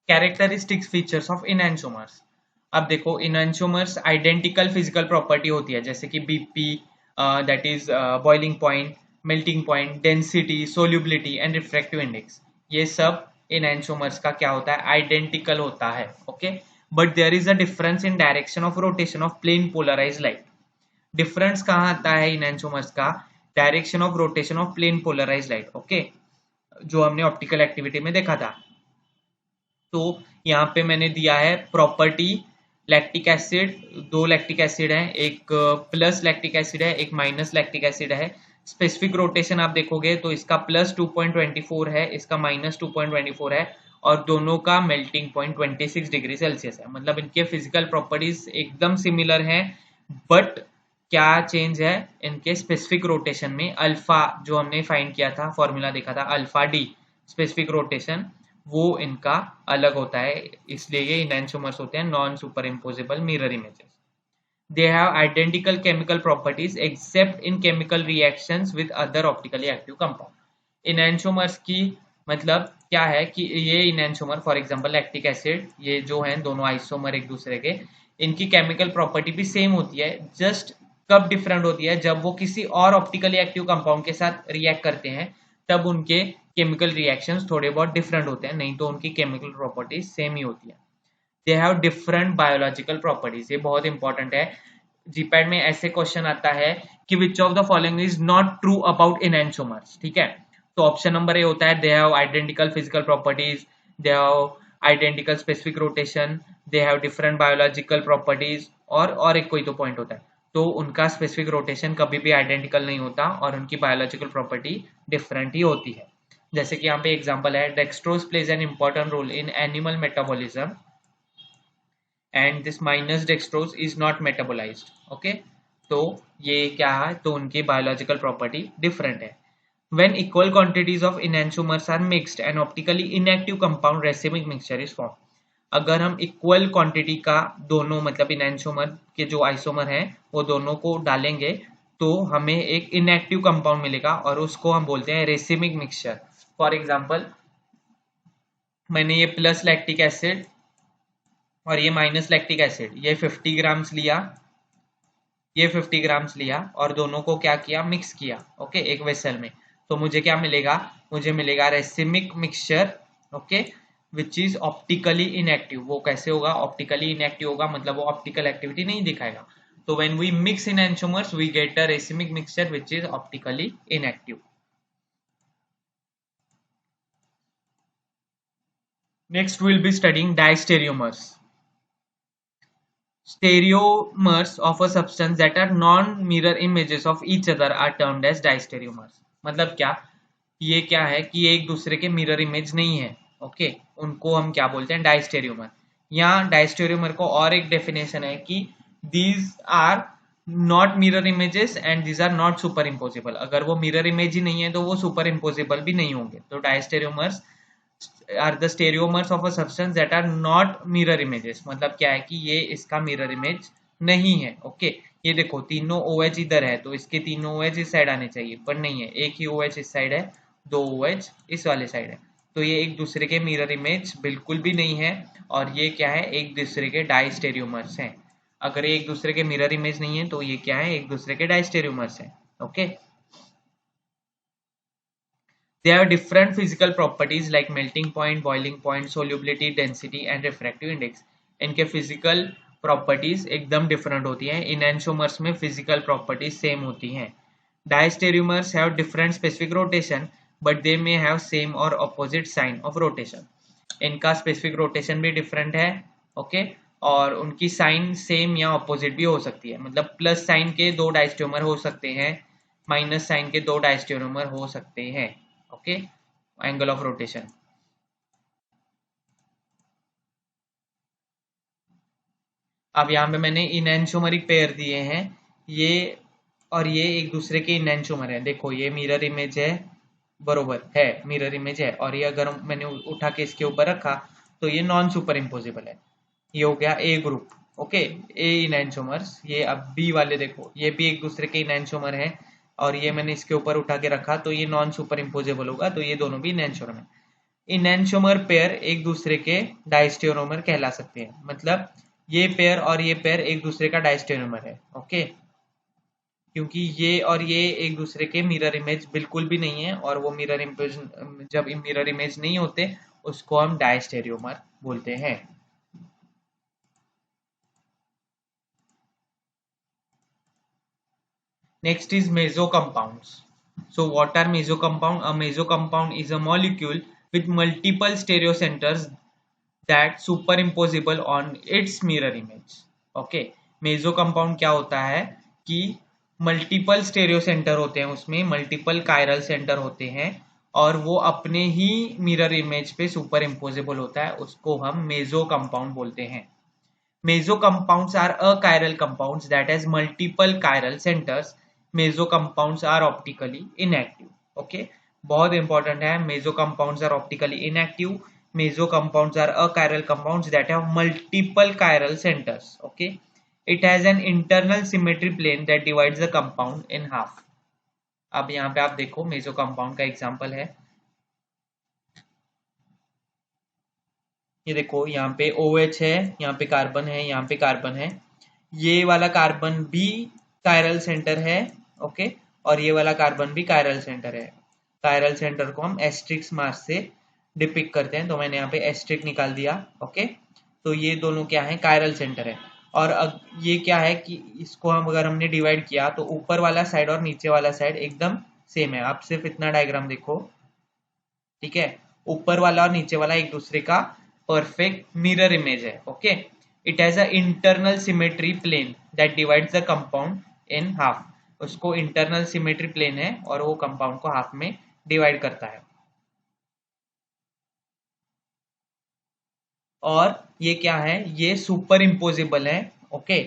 A: Characteristics features of enantiomers. अब देखो, इनएंशोमर्स आइडेंटिकल फिजिकल प्रॉपर्टी होती है, जैसे कि BP, that is boiling point, melting point, density, solubility and refractive index. ये सब इनएंशोमर्स का क्या होता है, आइडेंटिकल होता है। Okay, but there is a difference in direction of rotation of plane polarize light. Difference कहाँ आता है इनएंशोमर्स का, direction of rotation of plane polarize light. Okay, जो हमने ऑप्टिकल एक्टिविटी में देखा था। तो यहाँ पे मैंने दिया है प्रॉपर्टी लैक्टिक एसिड, दो लैक्टिक एसिड है, एक प्लस लैक्टिक एसिड है, एक माइनस लैक्टिक एसिड है। स्पेसिफिक रोटेशन आप देखोगे तो इसका प्लस 2.24 है, इसका माइनस 2.24 है, और दोनों का मेल्टिंग पॉइंट 26 डिग्री सेल्सियस है। मतलब इनके फिजिकल प्रॉपर्टीज एकदम सिमिलर हैं, बट क्या चेंज है इनके स्पेसिफिक रोटेशन में। अल्फा जो हमने फाइंड किया था, फॉर्मूला देखा था अल्फा डी स्पेसिफिक रोटेशन, वो इनका अलग होता है, इसलिए ये इनएंशोमर्स होते हैं, non superimposable mirror images. They have identical chemical properties except in chemical reactions with other optically active compound. Enantiomers की मतलब क्या है कि ये enantiomer, for example lactic acid, ये जो हैं दोनों आइसोमर एक दूसरे के, इनकी केमिकल प्रॉपर्टी भी सेम होती है, जस्ट कब डिफरेंट होती है, जब वो किसी और ऑप्टिकली एक्टिव कंपाउंड के साथ रिएक्ट करते हैं, तब उनके केमिकल रिएक्शंस थोड़े बहुत डिफरेंट होते हैं, नहीं तो उनकी केमिकल प्रॉपर्टीज सेम ही होती है। They have different biological properties, ये बहुत इंपॉर्टेंट है। जीपैड में ऐसे क्वेश्चन आता है कि which of the following is not true about enantiomers. ठीक है, तो ऑप्शन नंबर ए होता है they have identical physical properties, they have identical specific rotation, they have different biological properties, और एक कोई तो पॉइंट होता है। तो उनका स्पेसिफिक रोटेशन कभी भी आइडेंटिकल नहीं होता और उनकी बायोलॉजिकल प्रॉपर्टी डिफरेंट ही होती है। जैसे कि यहाँ पे एग्जांपल है, dextrose plays an important role in animal metabolism and this minus dextrose is not metabolised. Okay, तो ये क्या है, तो उनकी बायोलॉजिकल प्रॉपर्टी डिफरेंट है। When equal quantities of enantiomers are mixed and optically inactive compound racemic mixture is form. अगर हम इक्वल क्वांटिटी का दोनों, मतलब इनएंशोमर के जो आइसोमर हैं वो दोनों को डालेंगे, तो हमें एक इनएक्टिव कंपाउंड मिलेगा और उसको हम बोलते हैं रेसिमिक मिक्सचर। फॉर एग्जांपल, मैंने ये प्लस लैक्टिक एसिड और ये माइनस लैक्टिक एसिड, ये 50 ग्राम्स लिया, ये 50 ग्राम्स लिया, और दोनों को क्या किया, मिक्स किया। ओके, एक वेसल में, तो मुझे क्या मिलेगा, मुझे मिलेगा racemic mixture. Okay, which is optically inactive. वो कैसे होगा, ऑप्टिकली इनएक्टिव होगा, मतलब वो ऑप्टिकल एक्टिविटी नहीं दिखाएगा। तो when we mix enantiomers we get a racemic mixture which is optically inactive. Next we'll be studying diastereomers. Stereomers of a substance that are non-mirror images of each other are termed as diastereomers. मतलब क्या, ये क्या है कि ये एक दूसरे के मिरर इमेज नहीं है। ओके, उनको हम क्या बोलते हैं, डायस्टेरियोमर। यहाँ डायस्टेरियोमर को और एक डेफिनेशन है कि these are not mirror images and these are not superimposable. अगर वो मिरर इमेज ही नहीं है तो वो सुपर इम्पोजिबल भी नहीं होंगे। तो diastereomers are the stereomers of a substance that are not mirror images. मतलब क्या है कि ये इसका मिरर इमेज नहीं है। ओके, ये देखो तीनों OH इधर है, तो इसके तीनों OH इस साइड आने चाहिए, पर नहीं है, एक ही OH इस साइड है, दो OH इस वाले साइड है। तो ये एक दूसरे के मिरर इमेज बिल्कुल भी नहीं है, और ये क्या है, एक दूसरे के डायस्टेरियोमर्स हैं। अगर ये एक दूसरे के मिरर इमेज नहीं है तो ये क्या है, एक दूसरे के डायस्टेरियोमर्स हैं। Okay, they have different physical properties like melting point, boiling point, solubility, density and refractive index. इनके physical properties एकदम different होती हैं। इनएंशोमर्स में physical properties same होती हैं। Diastereomers have different specific rotation, but they may have same or opposite sign of rotation. इनका specific rotation भी different है। ओके, और उनकी साइन सेम या ऑपोजिट भी हो सकती है। मतलब प्लस साइन के दो डायस्टेरियोमर हो सकते हैं, माइनस साइन के दो डायस्टेरियोमर हो सकते हैं। Okay, angle of rotation. अब यहाँ पे मैंने इनएंशोमरिक पेयर दिए हैं, ये और ये एक दूसरे के इनएंशोमर है। देखो ये मिरर इमेज है, बरोबर है, मिरर इमेज है, और ये अगर मैंने उठा के इसके ऊपर रखा तो ये नॉन सुपर इम्पोजिबल है। ये हो गया ए ग्रुप। ओके, ए इनैंशोमर्स, ये अब बी वाले देखो, ये भी एक दूसरे के इनैंशोमर है और ये मैंने इसके ऊपर उठा के रखा तो ये नॉन सुपर इम्पोजेबल होगा, तो ये दोनों भी इनैंशोमर है। इनैंशोमर पेयर एक दूसरे के डायस्टेरोमर कहला सकते हैं, मतलब ये पेयर और ये पेयर एक दूसरे का डायस्टेरोमर है। ओके, क्योंकि ये और ये एक दूसरे के मिरर इमेज बिल्कुल भी नहीं है, और वो मिरर इमेज, जब मिरर इमेज नहीं होते उसको हम डायस्टेरियोमर बोलते हैं। Next is mesocompounds. So what are mesocompound? A mesocompound is a molecule with multiple stereocenters that superimposable on its mirror image. Okay, mesocompound क्या होता है कि मल्टीपल स्टेरियो सेंटर होते हैं, उसमें मल्टीपल कायरल सेंटर होते हैं और वो अपने ही मिरर इमेज पे सुपर इम्पोजेबल होता है, उसको हम मेजो कंपाउंड बोलते हैं। Meso compounds are achiral compounds that has multiple chiral centers. Meso compounds are optically inactive. Okay, बहुत इंपॉर्टेंट है। Meso compounds are optically inactive. Meso compounds are achiral compounds that have multiple chiral centers. Okay, it has an internal symmetry plane that divides the compound in half. अब यहाँ पे आप देखो मेसो कंपाउंड का एग्जांपल है, ये देखो यहाँ पे OH है, यहाँ पे कार्बन है, यहाँ पे कार्बन है, ये वाला कार्बन भी कायरल सेंटर है। ओके, और ये वाला कार्बन भी कायरल सेंटर है। कायरल सेंटर को हम एस्ट्रिक्स मार्क से डिपिक्ट करते हैं, तो मैंने यहाँ पे एस्ट्रिक निकाल दिया। ओके, तो ये दोनों क्या है, कायरल सेंटर है। और ये क्या है कि इसको हम अगर हमने डिवाइड किया तो ऊपर वाला साइड और नीचे वाला साइड एकदम सेम है। आप सिर्फ इतना डायग्राम देखो, ठीक है, ऊपर वाला और नीचे वाला एक दूसरे का परफेक्ट मिरर इमेज है। Okay, it has a internal symmetry plane that divides the compound in half. उसको इंटरनल सिमेट्री प्लेन है और वो कंपाउंड को हाफ में डिवाइड करता है। और ये क्या है, ये सुपर इम्पोजेबल है। ओके,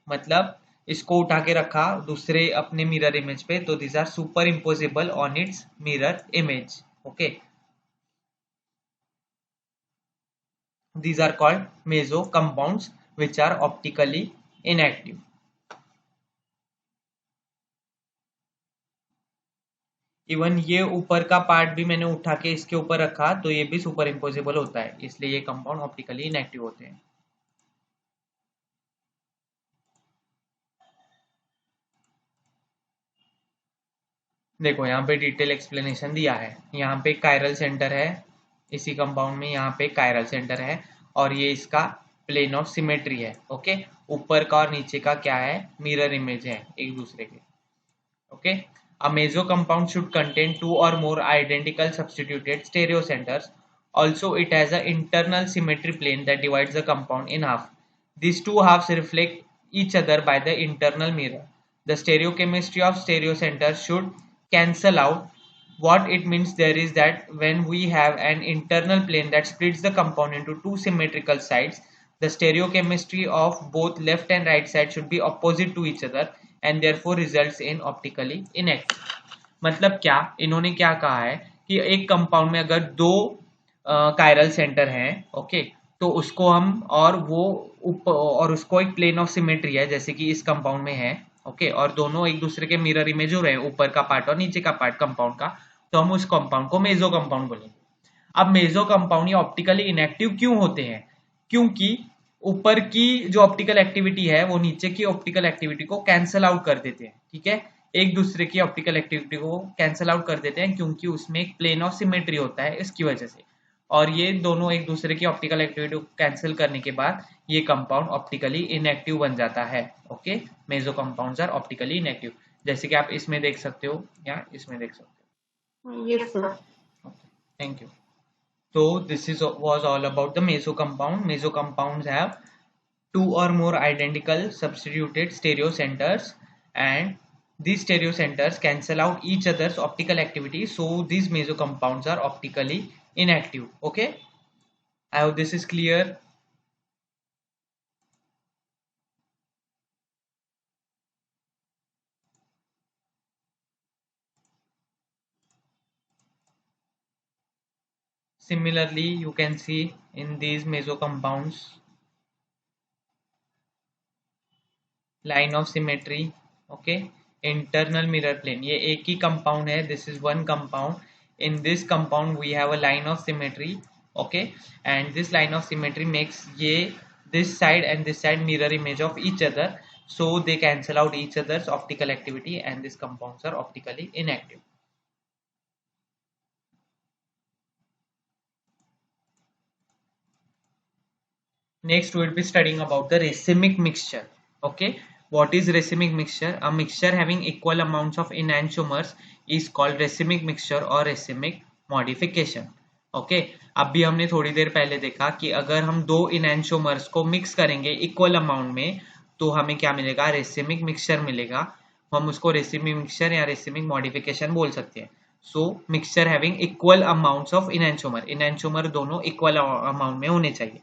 A: मतलब इसको उठा के रखा दूसरे अपने मिरर इमेज पे, तो this are superimposable on its mirror image. Okay, these are called meso compounds which are optically inactive. Even ये ऊपर का पार्ट भी मैंने उठा के इसके ऊपर रखा तो ये भी सुपर इम्पोजेबल होता है, इसलिए ये कंपाउंड ऑप्टिकली इनएक्टिव होते हैं। देखो यहाँ पे डिटेल एक्सप्लेनेशन दिया है, यहाँ पे कायरल सेंटर है इसी कंपाउंड में, यहाँ पे कायरल सेंटर है और ये इसका प्लेन ऑफ सिमेट्री है। ओके, ऊपर का और नीचे का क्या है, मिरर इमेज है एक दूसरे के। Okay, a meso compound should contain two or more identical substituted stereocenters. Also, it has an internal symmetry plane that divides the compound in half. These two halves reflect each other by the internal mirror. The stereochemistry of stereocenters should cancel out. What it means there is that when we have an internal plane that splits the compound into two symmetrical sides, the stereochemistry of both left and right side should be opposite to each other and therefore results in optically inactive. मतलब क्या, इन्होंने क्या कहा है कि एक कंपाउंड में अगर दो कायरल सेंटर हैं, ओके, तो उसको हम और वो और उसको एक प्लेन ऑफ सिमेट्री है जैसे कि इस कंपाउंड में है। ओके, और दोनों एक दूसरे के मिरर इमेज हो रहे हैं, ऊपर का पार्ट और नीचे का पार्ट कंपाउंड का, तो हम उस कंपाउंड को मेजो कंपाउंड बोलेंगे। अब मेजो कंपाउंड ये ऑप्टिकली इनएक्टिव क्यों होते हैं, क्योंकि ऊपर की जो ऑप्टिकल एक्टिविटी है वो नीचे की ऑप्टिकल एक्टिविटी को कैंसल आउट कर देते हैं। ठीक है, एक दूसरे की ऑप्टिकल एक्टिविटी को कैंसल आउट कर देते हैं क्योंकि उसमें एक प्लेन ऑफ सिमेट्री होता है, इसकी वजह से। और ये दोनों एक दूसरे की ऑप्टिकल एक्टिविटी को कैंसिल करने के बाद ये कंपाउंड ऑप्टिकली इनएक्टिव बन जाता है। Okay, meso compounds are optically inactive, जैसे कि आप इसमें देख सकते हो या इसमें देख सकते
B: Yes, sir.
A: हो। Thank you. So this is was all about the meso compound. Meso compounds have two or more identical substituted stereo centers, and these stereo centers cancel out each other's optical activity, so these meso compounds are optically inactive. Okay, I hope this is clear. Similarly, you can see in these meso compounds line of symmetry, okay, internal mirror plane, ये एक ही कंपाउंड है, this is one compound, in this compound we have a line of symmetry, okay, and this line of symmetry makes ye this side and this side mirror image of each other, so they cancel out each other's optical activity and these compounds are optically inactive. Next we will be studying about the racemic mixture, okay. What is racemic mixture? A mixture having equal amounts of enantiomers is called racemic mixture or racemic modification, okay अभी हमने थोड़ी देर पहले देखा कि अगर हम दो इनैंशोमर्स को मिक्स करेंगे इक्वल अमाउंट में तो हमें क्या मिलेगा, रेसिमिक मिक्सचर मिलेगा, हम उसको रेसिमिक मिक्सचर या रेसिमिक मॉडिफिकेशन बोल सकते हैं. So mixture having equal amounts of enantiomer, enantiomer दोनों इक्वल अमाउंट में होने चाहिए.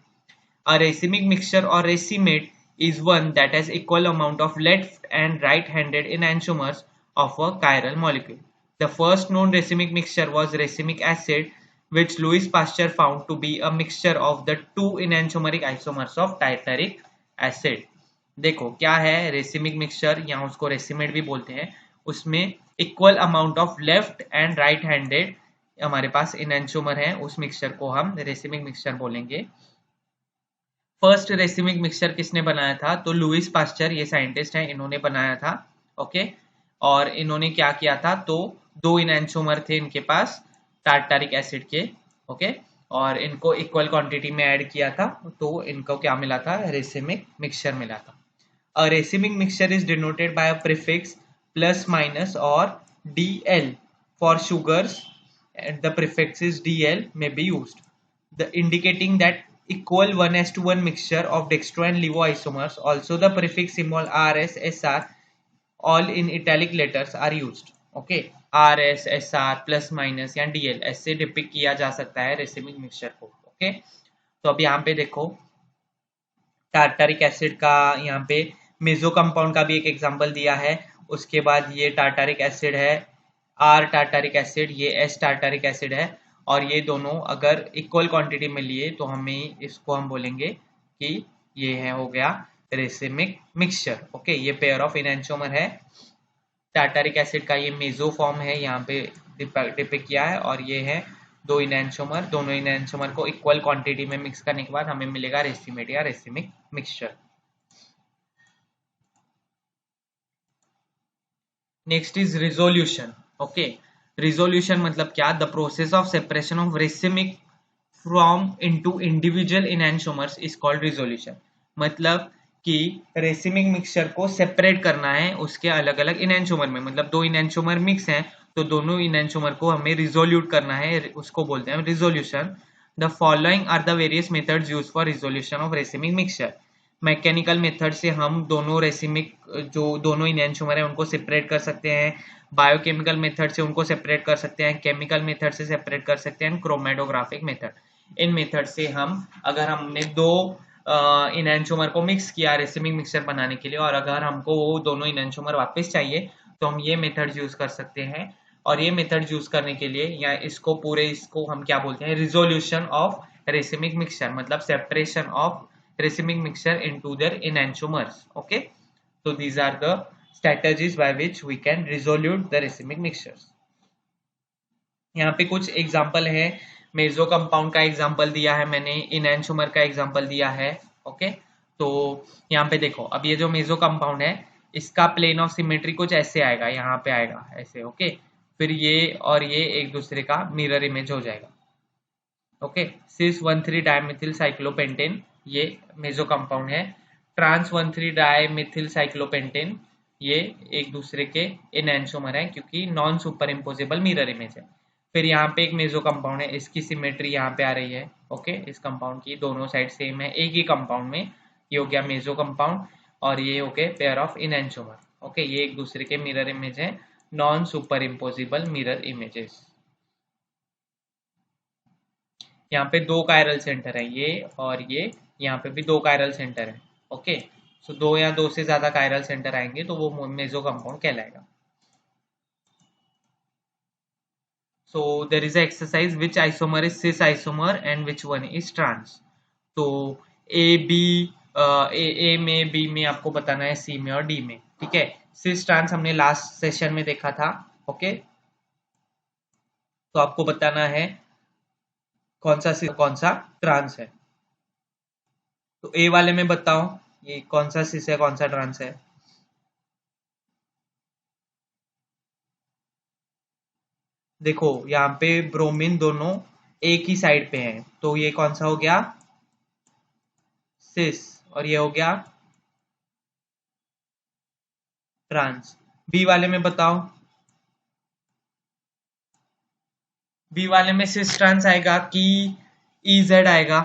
A: A racemic mixture or racemate is one that has equal amount of left and right-handed enantiomers of a chiral molecule. The first known racemic mixture was racemic acid, which Louis Pasteur found to be a mixture of the two enantiomeric isomers of tartaric acid. देखो क्या है रेसिमिक मिक्सचर, या उसको रेसिमेट भी बोलते हैं, उसमें equal amount of left and right handed हमारे पास इनैंशोमर है, उस मिक्सचर को हम रेसिमिक मिक्सचर बोलेंगे. फर्स्ट रेसिमिक मिक्सचर किसने बनाया था, तो लुइस पास्चर, ये साइंटिस्ट हैं, इन्होंने बनाया था, ओके. और इन्होंने क्या किया था, तो दो इनैंशोमर थे इनके पास टार्टारिक एसिड के, ओके, और इनको इक्वल क्वांटिटी में ऐड किया था, तो इनको क्या मिला था, रेसिमिक मिक्सचर मिला था. A racemic mixture is denoted by a prefix plus minus और DL for sugars, the prefixes DL may be used, indicating that equal 1:1 mixture of dextro and levo isomers. Also the prefix symbol RS, SR all in italic letters are used, okay. RS, SR plus minus या DL ऐसे डिपिक्ट किया जा सकता है रेसिमिक मिक्सचर को, ओके. तो अब यहाँ पे देखो टार्टारिक एसिड का, यहाँ पे मेजो कंपाउंड का भी एक एग्जांपल दिया है, उसके बाद ये टार्टारिक एसिड है, R टार्टारिक एसिड, ये S टार्टारिक एसिड है, और ये दोनों अगर इक्वल क्वांटिटी में लिए तो हमें इसको हम बोलेंगे कि ये है हो गया रेसिमिक मिक्सचर, ओके. ये पेयर ऑफ इनैंशोमर है, टार्टारिक एसिड का ये मेजो फॉर्म है, यहाँ पे डिपिक्ट किया है, और ये है दो इनैंशोमर, दोनों इनैंशोमर को इक्वल क्वांटिटी में मिक्स करने के बाद हमें मिलेगा रेसिमेट या racemic mixture. Next is resolution, okay. Resolution मतलब क्या, the process of separation of racemic from into individual enantiomers is called resolution. मतलब कि रेसिमिक मिक्सचर को सेपरेट करना है उसके अलग अलग इनैंशोमर में, मतलब दो इनैंशोमर मिक्स हैं तो दोनों इनैंशोमर को हमें रिजोल्यूट करना है, उसको बोलते हैं resolution. The following are the various methods used for resolution of racemic mixture. Mechanical method से हम दोनों रेसिमिक जो दोनों इनैंशोमर है उनको सेपरेट कर सकते हैं, बायोकेमिकल मेथड से उनको सेपरेट कर सकते हैं, केमिकल मेथड से सेपरेट कर सकते हैं, क्रोमेटोग्राफिक मेथड. इन मेथड से हम, अगर हमने दो इनैंशोमर को मिक्स किया रेसिमिक मिक्सचर बनाने के लिए, और अगर हमको वो दोनों इनैंशोमर वापस चाहिए तो हम ये मेथड यूज कर सकते हैं. और ये मेथड यूज करने के लिए, या इसको पूरे इसको हम क्या बोलते हैं, रिजोल्यूशन ऑफ रेसिमिक मिक्सचर, मतलब separation of racemic mixture into their enantiomers, okay. So these are the strategies by which we can resolute the racemic mixtures. यहाँ पे कुछ एग्जांपल है, मेजो कंपाउंड का एग्जांपल दिया है मैंने, इनैंशोमर का एग्जांपल दिया है, ओके. तो यहाँ पे देखो, अब ये जो मेजो कंपाउंड है इसका प्लेन ऑफ सिमेट्री कुछ ऐसे आएगा, यहाँ पे आएगा ऐसे, ओके. फिर ये और ये एक दूसरे का मिरर इमेज हो जाएगा, ओके. सिस 1,3 डायमिथिल साइक्लोपेंटेन ये मेजो कंपाउंड है, ट्रांस 1,3 डायमिथिल साइक्लोपेंटेन ये एक दूसरे के इनैंशोमर है क्योंकि non superimposable mirror image है. फिर यहाँ पे एक मेजो कंपाउंड है, इसकी सिमेट्री यहाँ पे आ रही है, ओके. इस कंपाउंड की दोनों साइड सेम है एक ही कंपाउंड में, ये हो गया मेजो कंपाउंड, और ये हो गए पेयर ऑफ इनैंशोमर, ओके. ये एक दूसरे के मिरर इमेज है, non superimposable mirror images. यहाँ पे दो कायरल सेंटर है, ये और ये, यहाँ पे भी दो कायरल सेंटर है, ओके. सो दो या दो से ज्यादा कायरल सेंटर आएंगे तो वो मेजो कंपाउंड कहलाएगा. So there is exercise, which isomer is cis isomer and which one is trans. तो A B ए में, बी में आपको बताना है, सी में और डी में। ठीक है, सिस ट्रांस हमने लास्ट सेशन में देखा था। ओके, तो आपको बताना है कौन सा सिस कौन सा ट्रांस है। तो ए वाले में बताओ ये कौन सा सिस है कौन सा ट्रांस है। देखो यहाँ पे ब्रोमीन दोनों एक ही साइड पे हैं, तो ये कौन सा हो गया, सिस, और ये हो गया ट्रांस। बी वाले में बताओ, बी वाले में सिस ट्रांस आएगा कि इजेड आएगा।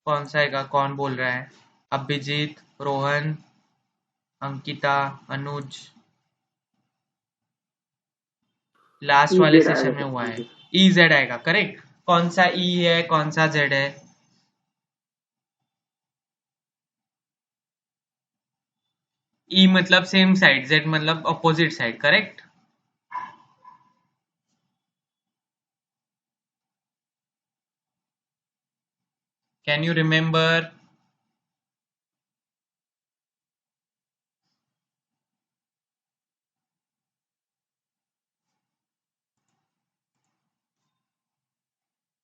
A: कौन सा आएगा, कौन बोल रहा है, अभिजीत, रोहन, अंकिता, अनुज, लास्ट वाले सेशन में हुआ है, ई जेड आएगा। करेक्ट, कौन सा ई है कौन सा जेड है, ई मतलब सेम साइड, जेड मतलब opposite side. Correct, can you remember?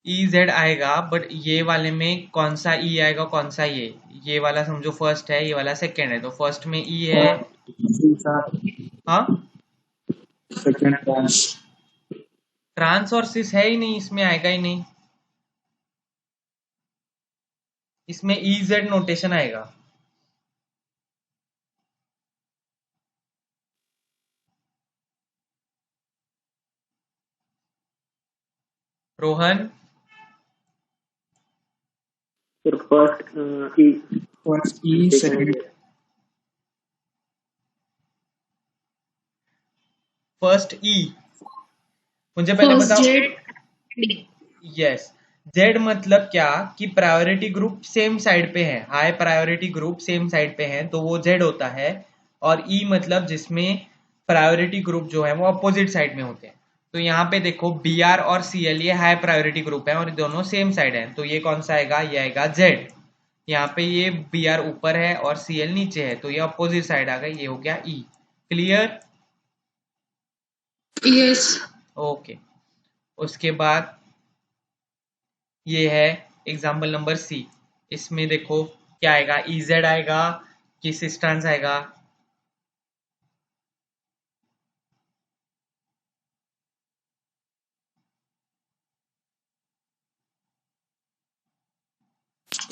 A: E Z आएगा, बट ये वाले में कौन सा ई आएगा कौन सा ये वाला समझो फर्स्ट है, ये वाला सेकंड है, तो फर्स्ट में ई है। हाँ,
B: सेकंड ट्रांस।
A: ट्रांस और सिस है ही नहीं, इसमें आएगा ही नहीं, इसमें ई जेड नोटेशन आएगा। रोहन,
B: फिर फर्स्ट ई सेकंड
A: फर्स्ट ई, मुझे पहले बताओ। यस, जेड मतलब क्या कि प्रायोरिटी ग्रुप सेम साइड पे है, high priority group same side पे है, तो वो जेड होता है। और ई मतलब जिसमें प्रायोरिटी ग्रुप जो है वो अपोजिट साइड में होते हैं। तो यहाँ पे देखो बी आर और सी एल ये हाई प्रायोरिटी ग्रुप है और ये दोनों सेम साइड है, तो ये कौन सा आएगा, ये आएगा जेड। यहाँ पे ये बी आर ऊपर है और सी एल नीचे है, तो ये अपोजिट साइड आ गई, ये हो गया ई। क्लियर?
C: यस।
A: ओके, उसके बाद ये है एग्जाम्पल नंबर सी। इसमें देखो क्या आएगा, इजेड आएगा कि सिस्टेंस आएगा।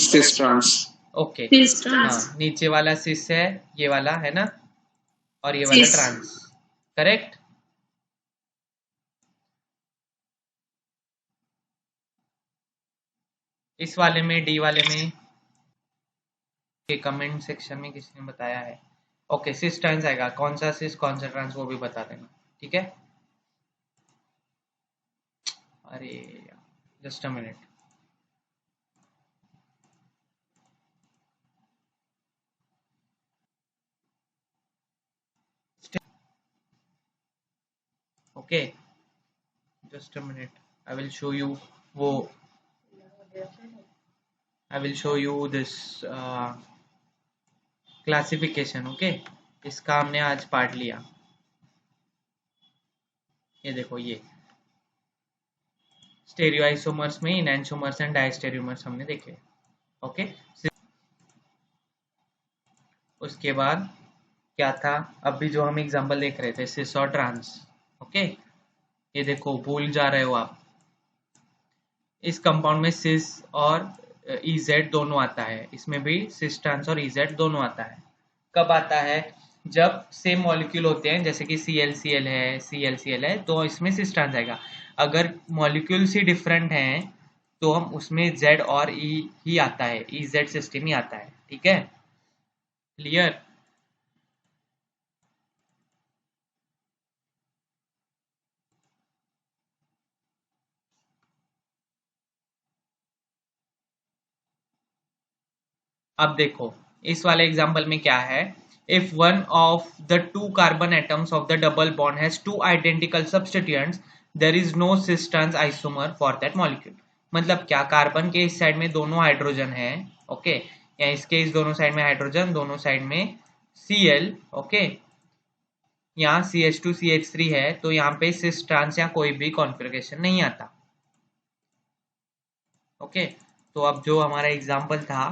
B: Cis trans.
A: Okay,
C: cis trans.
A: हाँ, नीचे वाला सिस है, ये वाला है ना, और ये वाला
C: सिस।
A: ट्रांस। करेक्ट, इस वाले में, डी वाले में, के कमेंट सेक्शन में किसी ने बताया है। ओके, सिस ट्रांस आएगा, कौन सा सिस कौन सा ट्रांस वो भी बता देना। ठीक है, अरे just a minute. Okay, just a minute, I will show you वो, I will show you this classification. Okay, इसका हमने आज पार्ट लिया। ये देखो, ये स्टेरियोआइसोमर्स में इनैंशोमर्स एंड डायस्टेरियोमर्स हमने देखे। ओके, उसके बाद क्या था, अभी जो हम एग्जांपल देख रहे थे, सिस और ट्रांस। ओके, ये देखो भूल जा रहे हो आप, इस कंपाउंड में सिस और इजेड दोनों आता है, इसमें भी सिस ट्रांस और इजेड दोनों आता है। कब आता है, जब सेम मॉलिक्यूल होते हैं, जैसे कि ClCl है, ClCl है, तो इसमें सिस ट्रांस आएगा। अगर मॉलिक्यूल्स ही डिफरेंट हैं तो हम उसमें Z और E ही आता है, EZ सिस्टम ही आता है। ठीक है, क्लियर? अब देखो इस वाले एग्जांपल में क्या है, if one of the two carbon atoms of the double bond has two identical substituents, there is no cis trans isomer for that molecule. मतलब क्या, कार्बन के इस साइड में दोनों हाइड्रोजन है, ओके, या इसके इस दोनों साइड में हाइड्रोजन, दोनों साइड में Cl, ओके, यहाँ CH2CH3 है, तो यहाँ पे सिस ट्रांस या कोई भी कॉन्फ़िगरेशन नहीं आता, ओके। तो अब जो हमारा एग्जाम्पल था,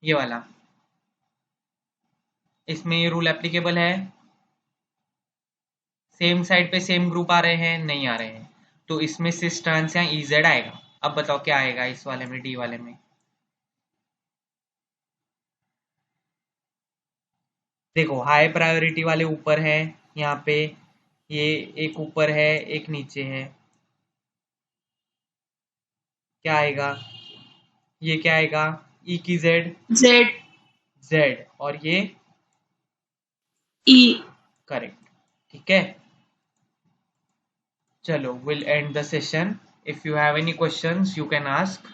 A: ये वाला, इसमें ये रूल एप्लीकेबल है, सेम साइड पे सेम ग्रुप आ रहे हैं, नहीं आ रहे हैं, तो इसमें सिस ट्रांस या EZ आएगा। अब बताओ क्या आएगा इस वाले में, डी वाले में। देखो हाई प्रायोरिटी वाले ऊपर है, यहाँ पे ये एक ऊपर है एक नीचे है, क्या आएगा, ये क्या आएगा, ई की जेड,
C: Z,
A: जेड, और ये
C: E.
A: करेक्ट, ठीक है। चलो, will and the session. If you have any questions you can ask.